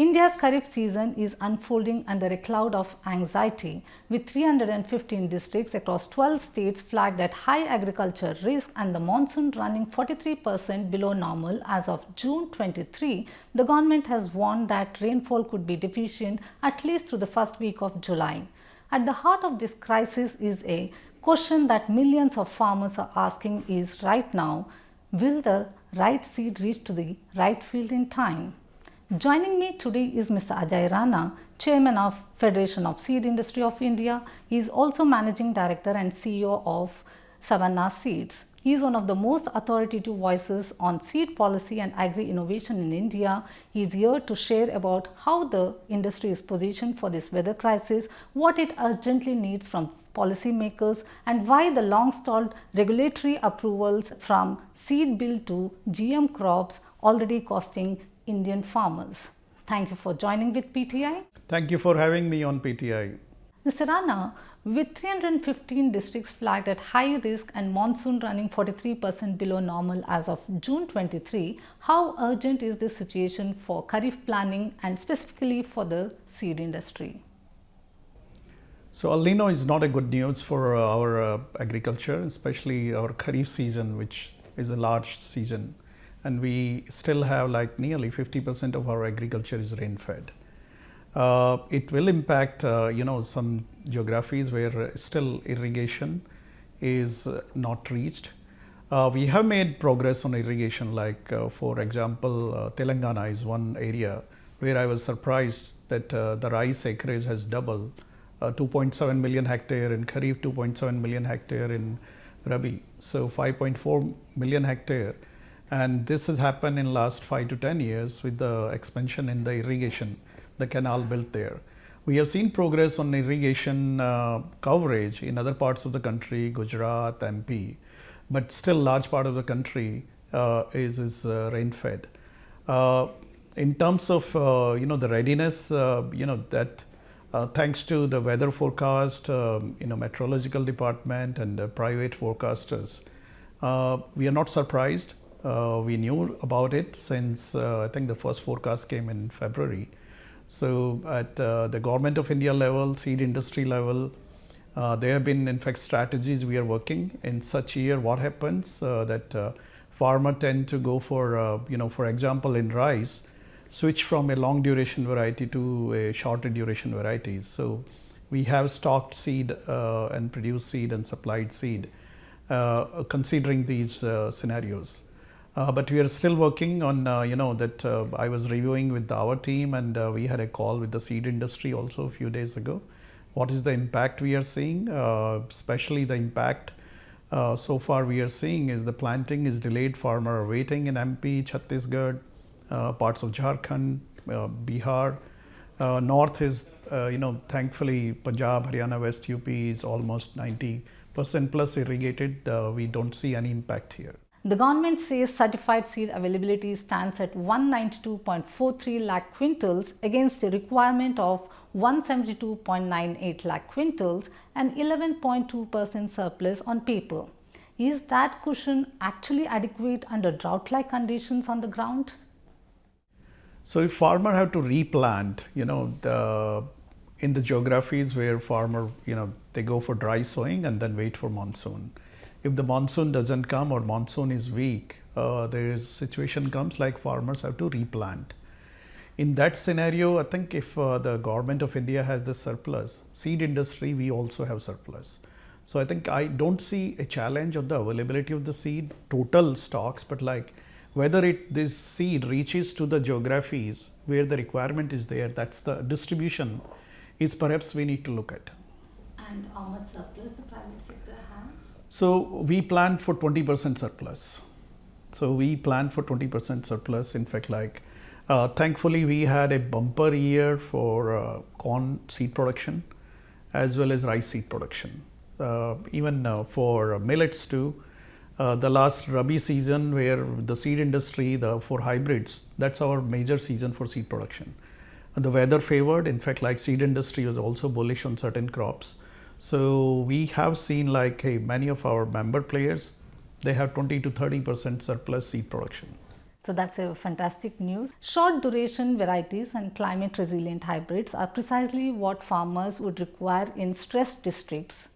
India's Kharif season is unfolding under a cloud of anxiety, with 315 districts across 12 states flagged at high agriculture risk and the monsoon running 43% below normal as of June 23. The government has warned that rainfall could be deficient at least through the first week of July. At the heart of this crisis is a question that millions of farmers are asking is right now, will the right seed reach to the right field in time? Joining me today is Mr. Ajai Rana, Chairman of Federation of Seed Industry of India. He is also Managing Director and CEO of Savannah Seeds. He is one of the most authoritative voices on seed policy and agri-innovation in India. He is here to share about how the industry is positioned for this weather crisis, what it urgently needs from policymakers, and why the long-stalled regulatory approvals from seed bill to GM crops already costing Indian farmers. Thank you for joining with PTI. Thank you for having me on PTI. Mr. Rana, with 315 districts flagged at high risk and monsoon running 43% below normal as of June 23, how urgent is this situation for Kharif planning and specifically for the seed industry? So El Nino is not a good news for our agriculture, especially our Kharif season, which is a large season. And we still have like nearly 50% of our agriculture is rain-fed. It will impact, some geographies where still irrigation is not reached. We have made progress on irrigation, like for example, Telangana is one area where I was surprised that the rice acreage has doubled, 2.7 million hectare in Kharif, 2.7 million hectare in Rabi, so 5.4 million hectare. And this has happened in last 5 to 10 years with the expansion in the irrigation, the canal built there. We have seen progress on irrigation coverage in other parts of the country, Gujarat, MP, but still large part of the country is rain-fed. In terms of the readiness, that thanks to the weather forecast, meteorological department and private forecasters, we are not surprised. We knew about it since I think the first forecast came in February. So at the government of India level, seed industry level, there have been in fact strategies we are working in such year. What happens that farmer tend to go for, for example in rice, switch from a long duration variety to a shorter duration varieties. So we have stocked seed and produced seed and supplied seed considering these scenarios. But we are still working on, that I was reviewing with our team, and we had a call with the seed industry also a few days ago. What is the impact we are seeing? Especially the impact so far we are seeing is the planting is delayed. Farmer are waiting in MP, Chhattisgarh, parts of Jharkhand, Bihar. North is, thankfully Punjab, Haryana, West UP is almost 90% plus irrigated. We don't see any impact here. The government says certified seed availability stands at 192.43 lakh quintals against a requirement of 172.98 lakh quintals and 11.2% surplus on paper. Is that cushion actually adequate under drought-like conditions on the ground? So if farmer have to replant, in the geographies where farmer, they go for dry sowing and then wait for monsoon. If the monsoon doesn't come or monsoon is weak, there is situation comes like farmers have to replant. In that scenario, I think if the government of India has the surplus, seed industry, we also have surplus. So I think I don't see a challenge of the availability of the seed, total stocks, but like whether this seed reaches to the geographies where the requirement is there, that's the distribution is perhaps we need to look at. And how much surplus the private sector has? So we planned for 20% surplus. In fact, thankfully we had a bumper year for corn seed production as well as rice seed production. Even for millets too. The last Rabi season where the seed industry, for hybrids, that's our major season for seed production. And the weather favored, in fact, like seed industry was also bullish on certain crops. So we have seen many of our member players, they have 20 to 30% surplus seed production. So that's a fantastic news. Short duration varieties and climate resilient hybrids are precisely what farmers would require in stressed districts.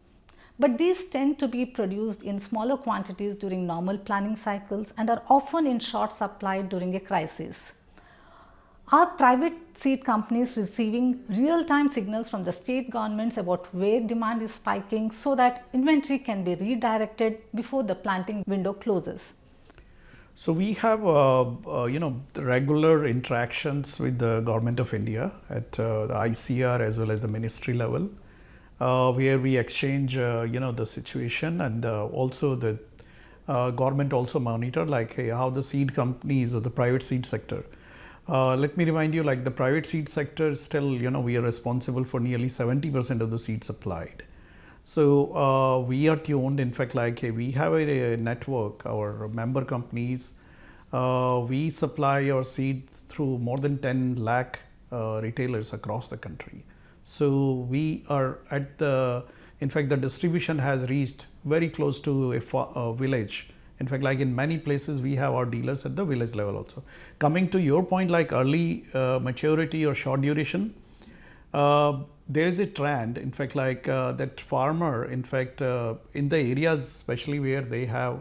But these tend to be produced in smaller quantities during normal planning cycles and are often in short supply during a crisis. Are private seed companies receiving real-time signals from the state governments about where demand is spiking so that inventory can be redirected before the planting window closes? So we have, regular interactions with the government of India at the ICR as well as the ministry level, where we exchange, the situation, and also the government also monitor how the seed companies or the private seed sector. Let me remind you, the private seed sector still, we are responsible for nearly 70% of the seed supplied. So we are tuned. In fact, we have a network, our member companies. We supply our seed through more than 10 lakh retailers across the country. So we are in fact, the distribution has reached very close to a village. In fact, in many places, we have our dealers at the village level also. Coming to your point, early maturity or short duration, there is a trend, in fact, that farmer, in fact, in the areas, especially where they have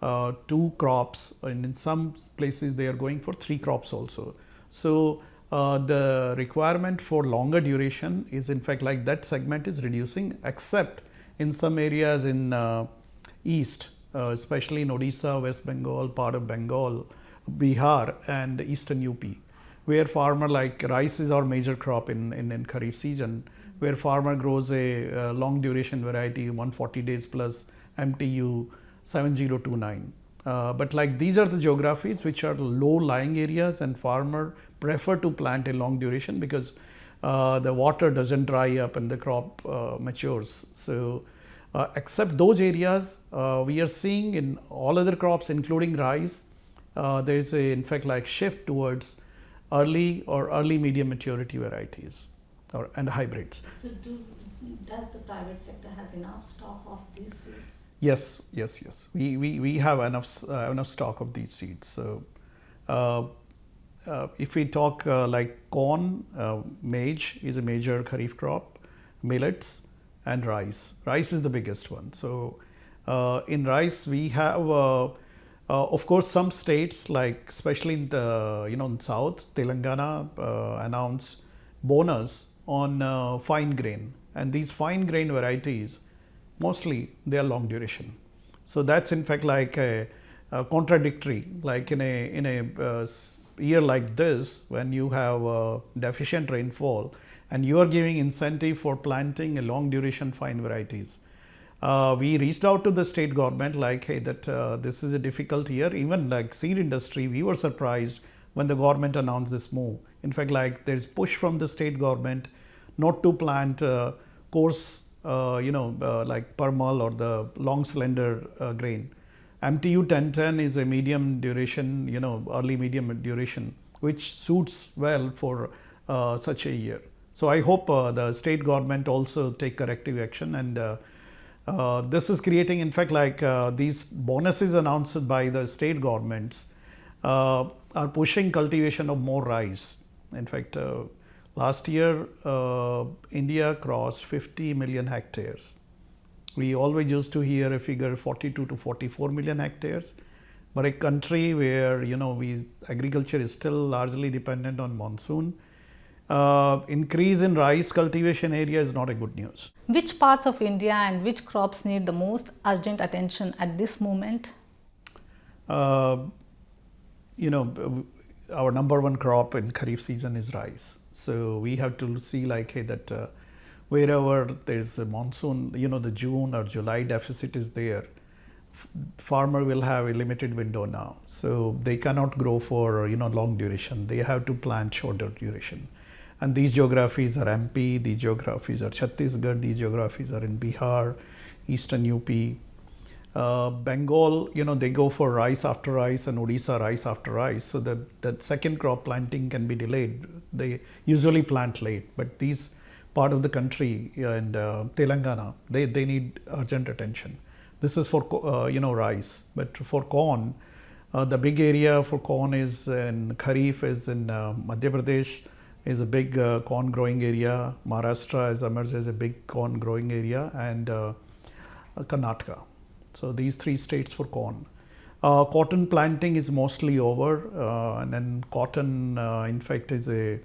2 crops, and in some places they are going for 3 crops also. So the requirement for longer duration is, in fact, that segment is reducing, except in some areas in east, especially in Odisha, West Bengal, part of Bengal, Bihar, and eastern UP, where farmer, rice is our major crop in Kharif season, where farmer grows a long duration variety 140 days plus MTU 7029. But these are the geographies which are low lying areas, and farmer prefer to plant a long duration because the water doesn't dry up and the crop matures. So except those areas, we are seeing in all other crops, including rice, there is in fact shift towards early medium maturity varieties and hybrids. So does the private sector has enough stock of these seeds? Yes. We have enough stock of these seeds. So if we talk corn, maize is a major Kharif crop, millets, and rice. Rice is the biggest one. So in rice, we have, of course, some states, especially in the in South, Telangana announced bonus on fine grain, and these fine grain varieties, mostly they are long duration. So that's in fact a contradictory. In a year like this, when you have deficient rainfall, and you are giving incentive for planting a long duration fine varieties. We reached out to the state government that this is a difficult year. Even seed industry, we were surprised when the government announced this move. In fact, there's push from the state government not to plant coarse, permal or the long slender grain. MTU 1010 is a medium duration, early medium duration, which suits well for such a year. So I hope the state government also take corrective action, and this is creating, in fact, these bonuses announced by the state governments are pushing cultivation of more rice. In fact, last year India crossed 50 million hectares. We always used to hear a figure 42 to 44 million hectares, but a country where agriculture is still largely dependent on monsoon. Increase in rice cultivation area is not a good news. Which parts of India and which crops need the most urgent attention at this moment? Our number one crop in Kharif season is rice. So we have to see that wherever there's a monsoon, the June or July deficit is there, farmer will have a limited window now. So they cannot grow for long duration. They have to plant shorter duration. And these geographies are MP, these geographies are Chhattisgarh, these geographies are in Bihar, eastern UP. Bengal, they go for rice after rice, and Odisha rice after rice. So that second crop planting can be delayed. They usually plant late, but these part of the country and Telangana, they need urgent attention. This is for rice, but for corn, The big area for corn is in Kharif, is in Madhya Pradesh, is a big corn growing area. Maharashtra has emerged as a big corn growing area, and Karnataka. So these three states for corn. Cotton planting is mostly over, and then cotton, in fact, is a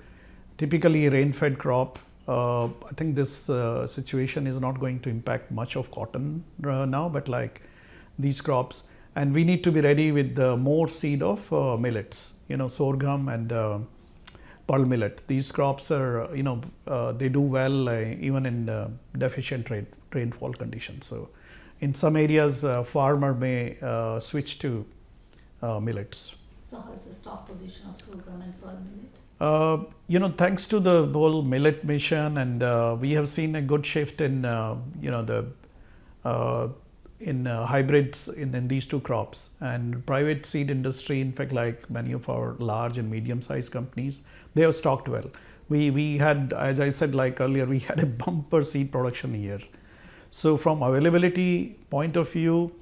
typically rain-fed crop. I think this situation is not going to impact much of cotton now, but like these crops, and we need to be ready with more seed of millets, sorghum and pearl millet. These crops are, they do well even in deficient rainfall conditions. So in some areas, farmer may switch to millets. So how is the stock position of sorghum and pearl millet? Thanks to the whole millet mission, and we have seen a good shift in, hybrids in these two crops. And private seed industry, in fact, like many of our large and medium-sized companies, they have stocked well. We had, as I said like earlier, we had a bumper seed production year. So from availability point of view,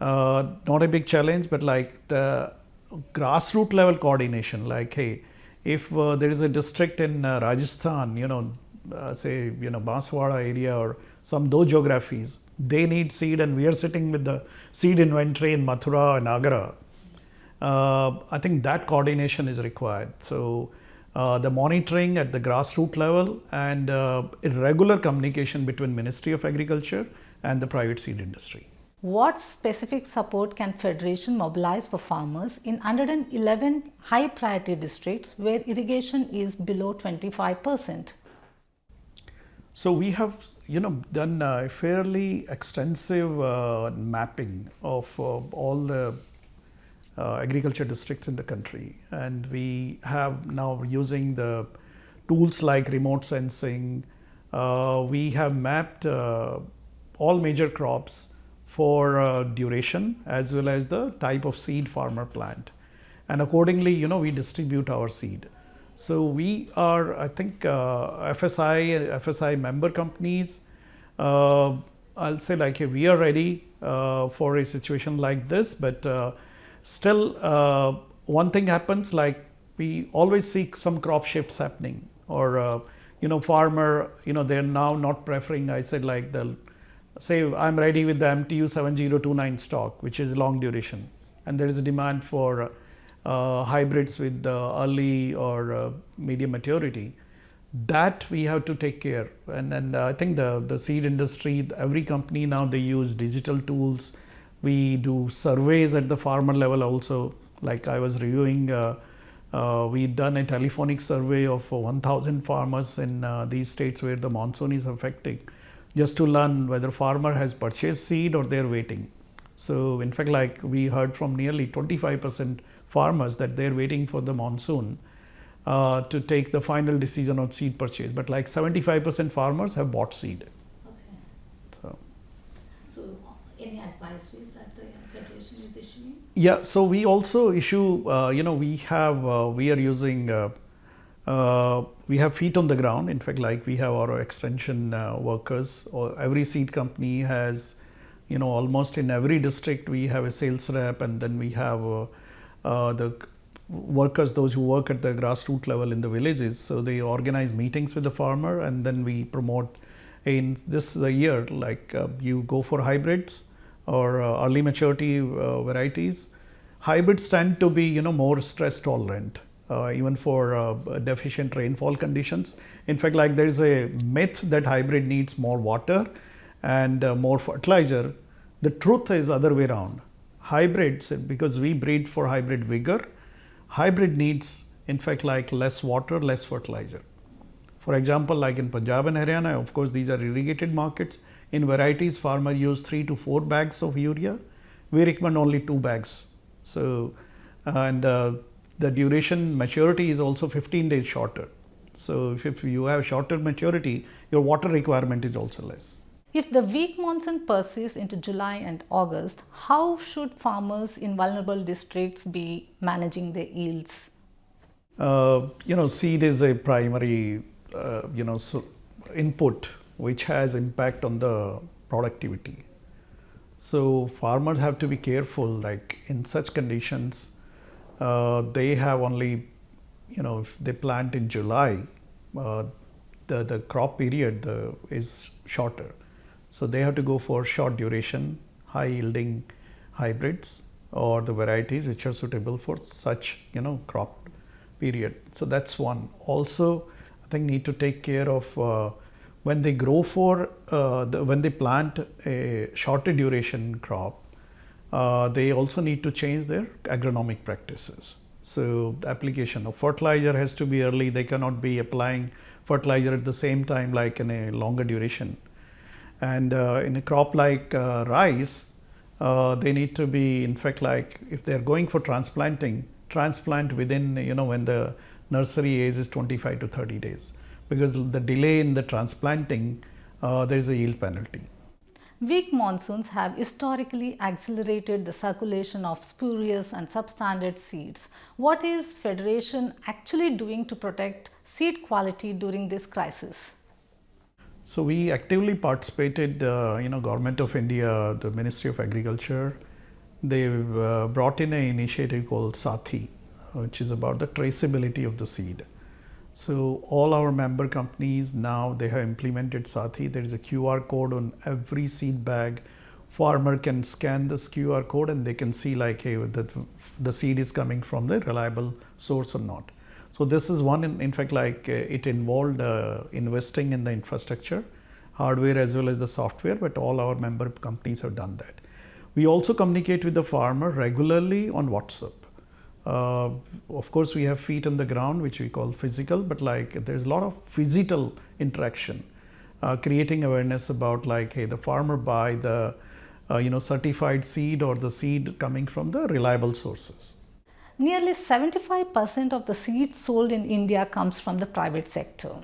not a big challenge, but like the grassroots level coordination, like, hey, if there is a district in Rajasthan, say, Banswara area or some those geographies, they need seed, and we are sitting with the seed inventory in Mathura and Agra. I think that coordination is required. So the monitoring at the grassroots level and regular communication between Ministry of Agriculture and the private seed industry. What specific support can Federation mobilize for farmers in 111 high priority districts where irrigation is below 25%? So we have, done a fairly extensive mapping of all the agriculture districts in the country, and we have now using the tools like remote sensing. We have mapped all major crops for duration as well as the type of seed farmer plant, and accordingly, we distribute our seed. So we are, I think, FSI member companies, I'll say like, hey, we are ready for a situation like this, but still one thing happens, like we always see some crop shifts happening, or farmer, they're now not preferring, I said like, they'll say I'm ready with the MTU 7029 stock, which is long duration, and there is a demand for hybrids with early or medium maturity. That we have to take care. And I think the seed industry, every company now, they use digital tools. We do surveys at the farmer level also. Like I was reviewing, we've done a telephonic survey of 1,000 farmers in these states where the monsoon is affecting, just to learn whether farmer has purchased seed or they're waiting. So in fact, like we heard from nearly 25% farmers that they're waiting for the monsoon to take the final decision on seed purchase. But like 75% farmers have bought seed. Okay. So any advisories that the Federation is issuing? Yeah, so we also issue, we are using, we have feet on the ground. In fact, like we have our extension workers, or every seed company has, almost in every district we have a sales rep, and then we have the workers, those who work at the grassroots level in the villages. So they organize meetings with the farmer, and then we promote in this year, like you go for hybrids or early maturity varieties. Hybrids tend to be, more stress tolerant, even for deficient rainfall conditions. In fact, like there is a myth that hybrid needs more water and more fertilizer. The truth is other way around. Hybrids, because we breed for hybrid vigor, hybrid needs, in fact, like less water, less fertilizer. For example, like in Punjab and Haryana, of course, these are irrigated markets. In varieties, farmer use 3 to 4 bags of urea. We recommend only 2 bags. So, and the duration maturity is also 15 days shorter. So if you have shorter maturity, your water requirement is also less. If the weak monsoon persists into July and August, how should farmers in vulnerable districts be managing their yields? Seed is a primary, input which has impact on the productivity. So farmers have to be careful, like in such conditions, they have only, if they plant in July, uh, the crop period is shorter. So they have to go for short duration, high yielding hybrids or the varieties which are suitable for such, crop period. So that's one. Also, I think need to take care of when they grow for when they plant a shorter duration crop, they also need to change their agronomic practices. So the application of fertilizer has to be early. They cannot be applying fertilizer at the same time like in a longer duration. And in a crop like rice, they need to be, in fact, like if they are going for transplanting, transplant within, when the nursery age is 25 to 30 days. Because the delay in the transplanting, there is a yield penalty. Weak monsoons have historically accelerated the circulation of spurious and substandard seeds. What is Federation actually doing to protect seed quality during this crisis? So we actively participated, Government of India, the Ministry of Agriculture, they've brought in an initiative called Sathi, which is about the traceability of the seed. So all our member companies now they have implemented Sathi. There is a QR code on every seed bag. Farmer can scan this QR code and they can see like, hey, the seed is coming from the reliable source or not. So this is one, in fact, like it involved investing in the infrastructure, hardware as well as the software, but all our member companies have done that. We also communicate with the farmer regularly on WhatsApp. Of course, we have feet on the ground, which we call physical, but like there's a lot of physical interaction, creating awareness about like, hey, the farmer buy the certified seed or the seed coming from the reliable sources. Nearly 75% of the seeds sold in India comes from the private sector,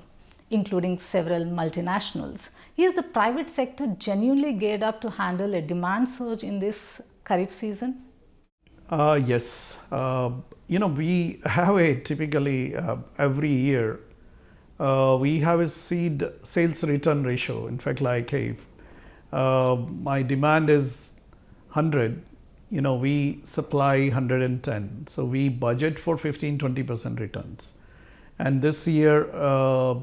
including several multinationals. Is the private sector genuinely geared up to handle a demand surge in this Kharif season? Yes. We have a typically every year we have a seed sales return ratio. In fact, like, hey, my demand is 100, we supply 110. So we budget for 15-20% returns. And this year,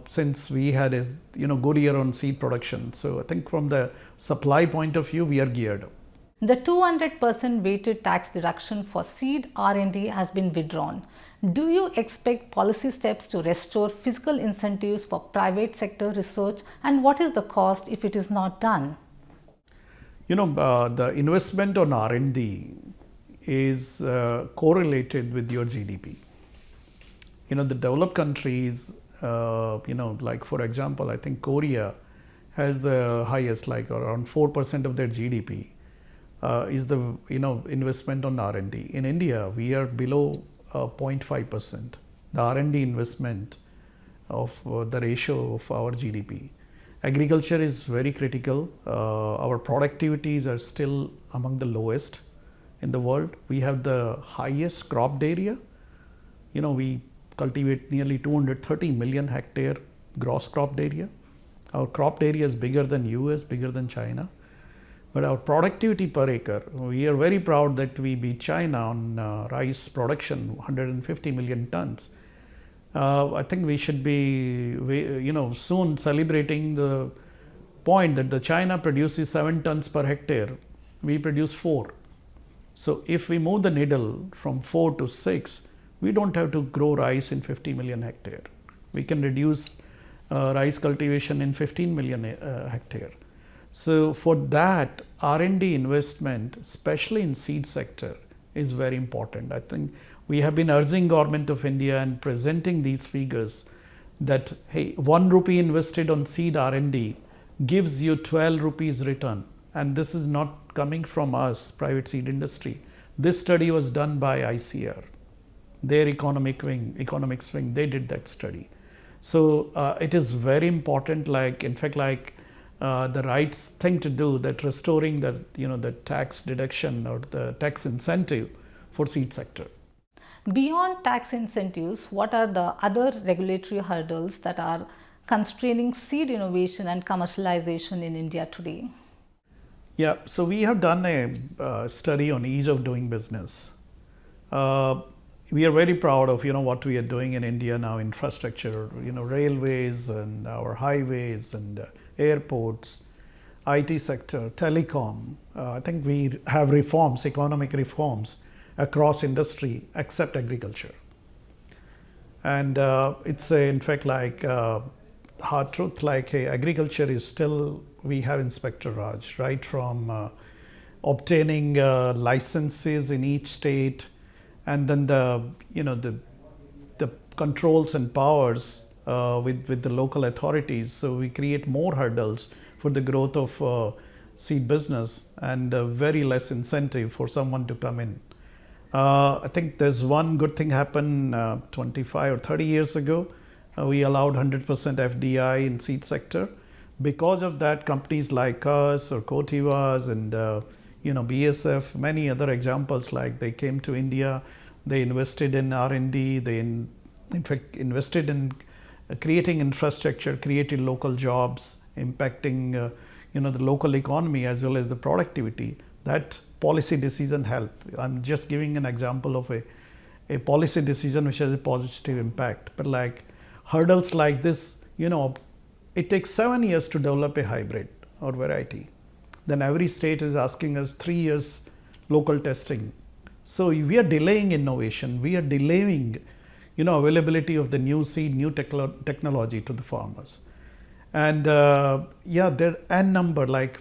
since we had a good year on seed production, so I think from the supply point of view, we are geared up. The 200% weighted tax deduction for seed R&D has been withdrawn. Do you expect policy steps to restore fiscal incentives for private sector research, and what is the cost if it is not done? The investment on R&D is correlated with your GDP. The developed countries, like for example, I think Korea has the highest, like around 4% of their GDP. Is the investment on R&D. In India, we are below 0.5%. The R&D investment of the ratio of our GDP. Agriculture is very critical. Our productivities are still among the lowest in the world. We have the highest cropped area. We cultivate nearly 230 million hectare gross cropped area. Our cropped area is bigger than US, bigger than China. But our productivity per acre, we are very proud that we beat China on rice production, 150 million tons. I think we should be, soon celebrating the point that the China produces 7 tons per hectare, we produce 4. So if we move the needle from 4 to 6, we don't have to grow rice in 50 million hectare. We can reduce rice cultivation in 15 million hectare. So for that, R&D investment, especially in seed sector, is very important. I think we have been urging Government of India and presenting these figures that, hey, 1 rupee invested on seed R&D gives you 12 rupees return. And this is not coming from us, private seed industry. This study was done by ICR, their economics wing, they did that study. So it is very important, like, in fact, like, the right thing to do, that restoring the tax deduction or the tax incentive for seed sector. Beyond tax incentives, what are the other regulatory hurdles that are constraining seed innovation and commercialization in India today? Yeah, so we have done a study on ease of doing business. Uh, we are very proud of what we are doing in India now, infrastructure, railways and our highways and airports, IT sector, telecom. I think we have reforms, economic reforms across industry except agriculture. And it's in fact like hard truth, like agriculture is still, we have Inspector Raj, right from obtaining licenses in each state, and then the controls and powers with the local authorities. So we create more hurdles for the growth of seed business and very less incentive for someone to come in. I think there's one good thing happened 25 or 30 years ago. We allowed 100% FDI in seed sector. Because of that, companies like us or Cotivas and BSF, many other examples, like they came to India, they invested in R&D, they in fact invested in creating infrastructure, created local jobs, impacting the local economy as well as the productivity. That policy decision help. I'm just giving an example of a policy decision which has a positive impact. But like hurdles like this, it takes 7 years to develop a hybrid or variety. Then every state is asking us 3 years local testing. So we are delaying innovation. We are delaying, availability of the new seed, new technology to the farmers. And there n number, like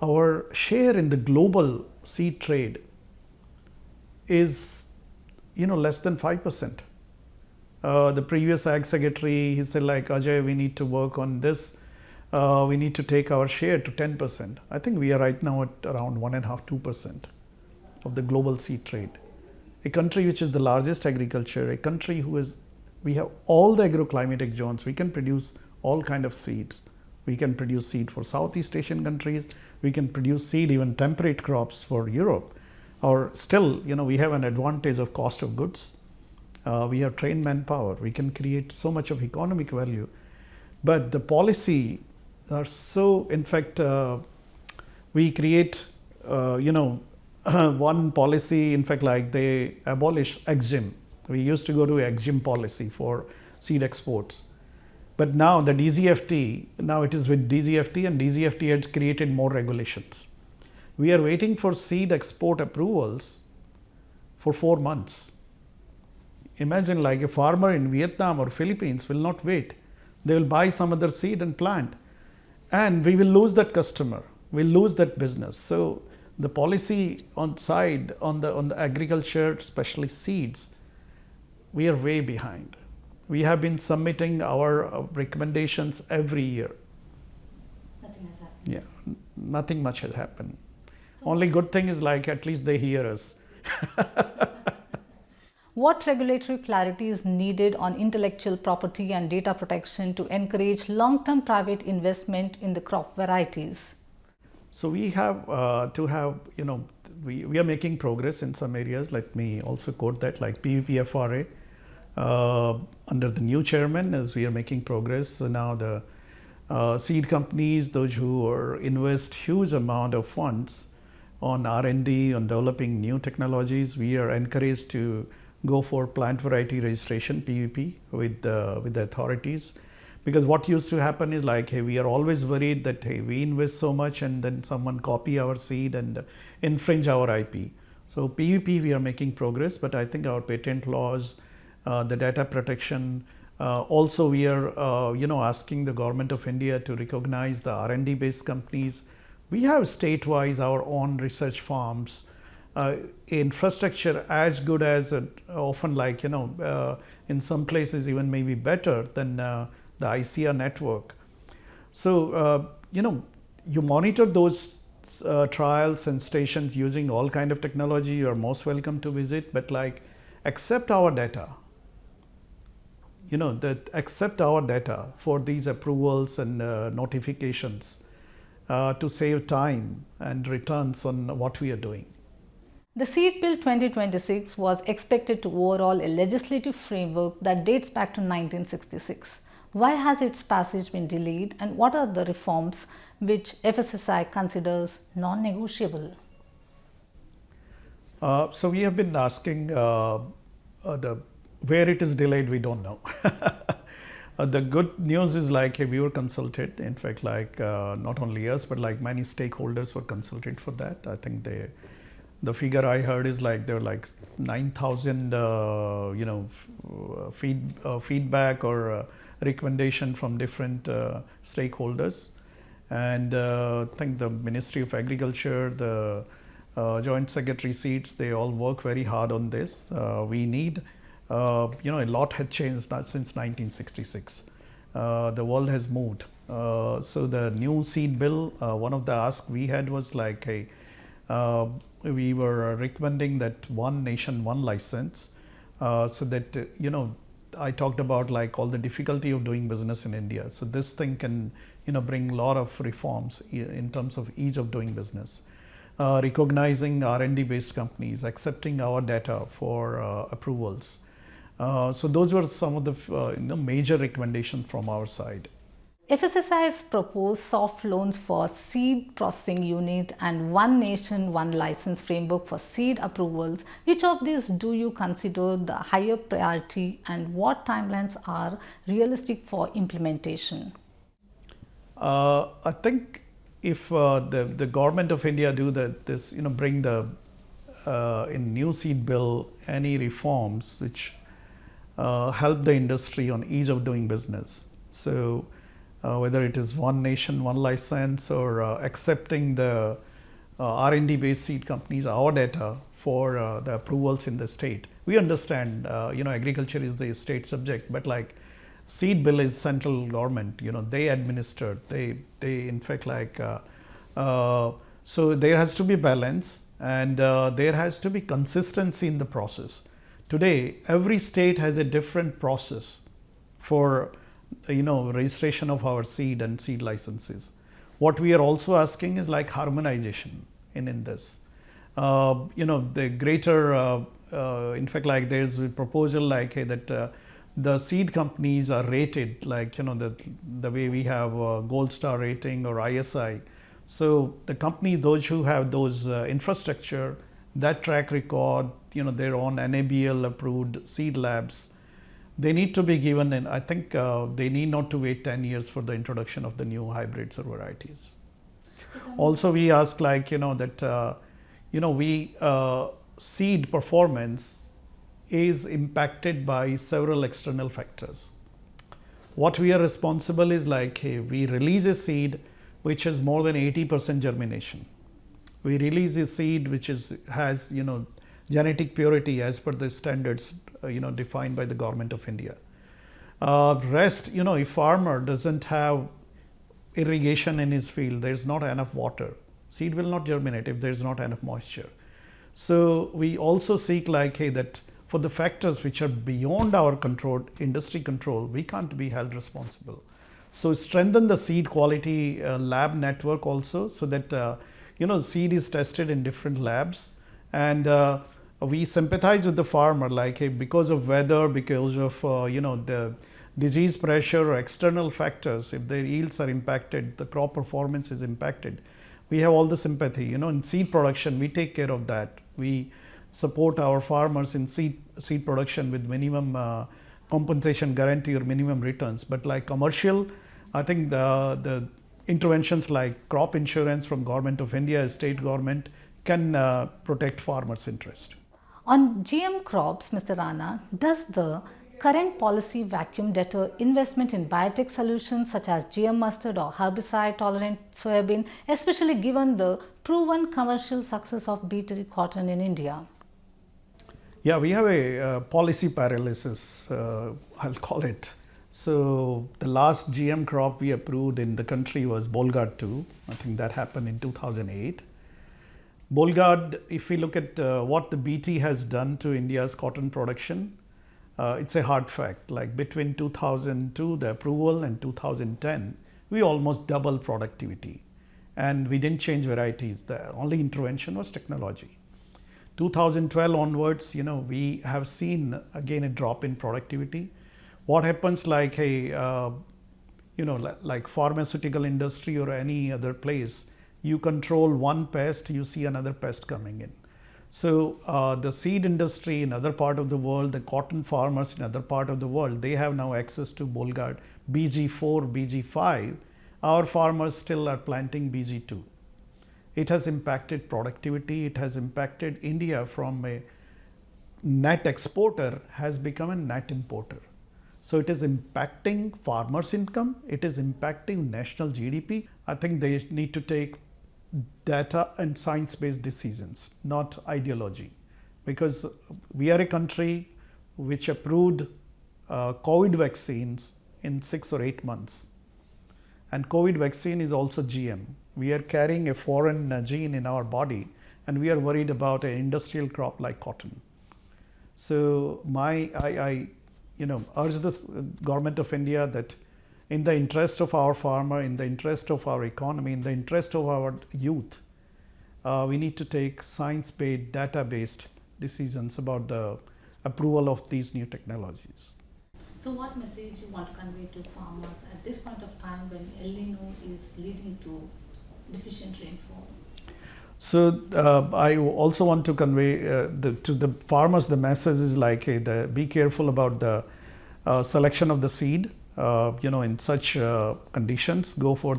our share in the global seed trade is, less than 5%. The previous Ag Secretary, he said like, Ajay, we need to work on this. We need to take our share to 10%. I think we are right now at around 1.5–2% of the global seed trade. A country which is the largest agriculture, a country we have all the agroclimatic zones. We can produce all kind of seeds. We can produce seed for Southeast Asian countries. We can produce seed, even temperate crops for Europe. Or still, we have an advantage of cost of goods. We have trained manpower. We can create so much of economic value. But the policy are so, in fact, we create, one policy, in fact, like they abolish EXIM. We used to go to EXIM policy for seed exports. But now the DGFT, now it is with DGFT, and DGFT has created more regulations. We are waiting for seed export approvals for 4 months. Imagine like a farmer in Vietnam or Philippines will not wait. They will buy some other seed and plant. And we will lose that customer. We'll lose that business. So the policy on the agriculture, especially seeds, we are way behind. We have been submitting our recommendations every year. Nothing has happened. Yeah, nothing much has happened. So only good thing is like at least they hear us. What regulatory clarity is needed on intellectual property and data protection to encourage long-term private investment in the crop varieties? So we have to have, we are making progress in some areas. Let me also quote that, like PVPFRA. Under the new chairman, as we are making progress. So now the seed companies, those who invest huge amount of funds on R&D, on developing new technologies, we are encouraged to go for plant variety registration, PVP, with the authorities. Because what used to happen is like, hey, we are always worried that, hey, we invest so much and then someone copy our seed and infringe our IP. So PVP, we are making progress, but I think our patent laws, the data protection, also we are, asking the government of India to recognize the R&D based companies. We have state-wise our own research farms, infrastructure as good as often like, in some places even maybe better than the ICR network. So, you monitor those trials and stations using all kind of technology. You are most welcome to visit, but like accept our data. Accept our data for these approvals and notifications to save time and returns on what we are doing. The Seed Bill 2026 was expected to overhaul a legislative framework that dates back to 1966. Why has its passage been delayed, and what are the reforms which FSSI considers non-negotiable? So we have been asking the where it is delayed, we don't know. The good news is like we were consulted. In fact, like not only us, but like many stakeholders were consulted for that. I think the figure I heard is like there were like 9,000 feedback or recommendation from different stakeholders, and I think the Ministry of Agriculture, the Joint Secretary seats, they all work very hard on this. We need a lot had changed since 1966. The world has moved. So the new seed bill, one of the asks we had was like we were recommending that one nation, one license, so that I talked about like all the difficulty of doing business in India. So this thing can bring a lot of reforms in terms of ease of doing business. Recognizing R&D based companies, accepting our data for approvals. So those were some of the major recommendations from our side. FSSI has proposed soft loans for seed processing unit and one nation, one license framework for seed approvals. Which of these do you consider the higher priority, and what timelines are realistic for implementation? I think if the government of India do this, bring the in new seed bill any reforms which help the industry on ease of doing business. So whether it is one nation, one license, or accepting the R&D based seed companies, our data for the approvals in the state. We understand, agriculture is the state subject, but like seed bill is central government, they administer, they in fact like, so there has to be balance, and there has to be consistency in the process. Today, every state has a different process for registration of our seed and seed licenses. What we are also asking is like harmonization in this. The greater, in fact, like there's a proposal like that the seed companies are rated like the way we have gold star rating or ISI. So the company, those who have those infrastructure, that track record, their own NABL approved seed labs, they need to be given, and I think they need not to wait 10 years for the introduction of the new hybrids or varieties. Also, we ask like, that, we seed performance is impacted by several external factors. What we are responsible is like, hey, we release a seed which has more than 80% germination. We release a seed which has genetic purity as per the standards defined by the government of India. Rest, if farmer doesn't have irrigation in his field, there's not enough water, seed will not germinate if there's not enough moisture. So we also seek like, hey, that for the factors which are beyond our control, industry control, we can't be held responsible. So strengthen the seed quality lab network also, so that seed is tested in different labs, and we sympathize with the farmer like, hey, because of weather, because of the disease pressure or external factors, if their yields are impacted, the crop performance is impacted, we have all the sympathy. In seed production, we take care of that. We support our farmers in seed production with minimum compensation guarantee or minimum returns. But like commercial, I think the interventions like crop insurance from government of India, state government, can protect farmers' interest. On GM crops, Mr. Rana, does the current policy vacuum deter investment in biotech solutions such as GM mustard or herbicide-tolerant soybean, especially given the proven commercial success of BT cotton in India? Yeah, we have a policy paralysis, I'll call it. So the last GM crop we approved in the country was Bolgard 2. I think that happened in 2008. Bolgard, if we look at what the BT has done to India's cotton production, it's a hard fact. Like between 2002, the approval, and 2010, we almost doubled productivity. And we didn't change varieties. The only intervention was technology. 2012 onwards, we have seen again a drop in productivity. What happens like like pharmaceutical industry or any other place, you control one pest, you see another pest coming in. So the seed industry in other part of the world, the cotton farmers in other part of the world, they have now access to Bolgard BG4, BG5. Our farmers still are planting BG2. It has impacted productivity. It has impacted India from a net exporter has become a net importer. So it is impacting farmers' income. It is impacting national GDP. I think they need to take data and science-based decisions, not ideology, because we are a country which approved COVID vaccines in 6 or 8 months. And COVID vaccine is also GM. We are carrying a foreign gene in our body, and we are worried about an industrial crop like cotton. So I urge the government of India that in the interest of our farmer, in the interest of our economy, in the interest of our youth, we need to take science-based, data-based decisions about the approval of these new technologies. So what message you want to convey to farmers at this point of time when El Nino is leading to deficient rainfall? So I also want to convey to the farmers the message is like, be careful about the selection of the seed. In such conditions, go for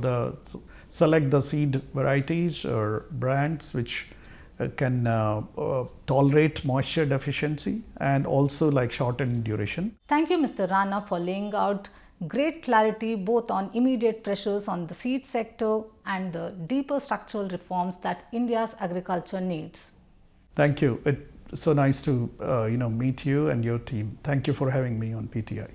select the seed varieties or brands which can tolerate moisture deficiency and also like shorten duration. Thank you, Mr. Rana, for laying out great clarity both on immediate pressures on the seed sector and the deeper structural reforms that India's agriculture needs. Thank you. It's so nice to meet you and your team. Thank you for having me on PTI.